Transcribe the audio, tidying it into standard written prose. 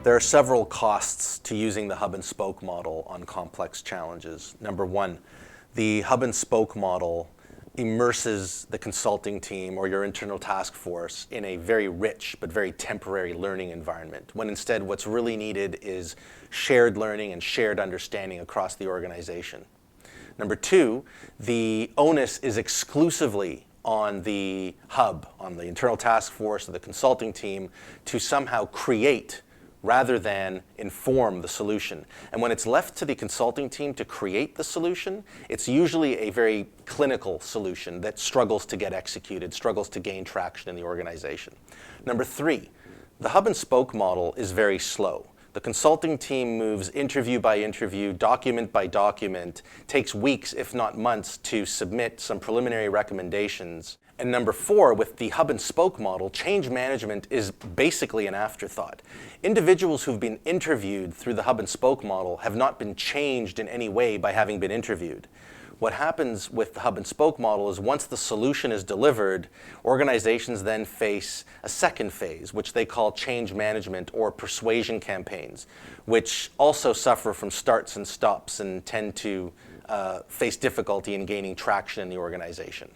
There are several costs to using the hub and spoke model on complex challenges. Number one, the hub and spoke model immerses the consulting team or your internal task force in a very rich but very temporary learning environment, when instead what's really needed is shared learning and shared understanding across the organization. Number two, the onus is exclusively on the hub, on the internal task force or the consulting team to somehow create rather than inform the solution. And when it's left to the consulting team to create the solution, it's usually a very clinical solution that struggles to get executed, struggles to gain traction in the organization. Number three, the hub and spoke model is very slow. The consulting team moves interview by interview, document by document, takes weeks, if not months, to submit some preliminary recommendations. And number four, with the hub and spoke model, change management is basically an afterthought. Individuals who've been interviewed through the hub and spoke model have not been changed in any way by having been interviewed. What happens with the hub and spoke model is once the solution is delivered, organizations then face a second phase, which they call change management or persuasion campaigns, which also suffer from starts and stops and tend to face difficulty in gaining traction in the organization.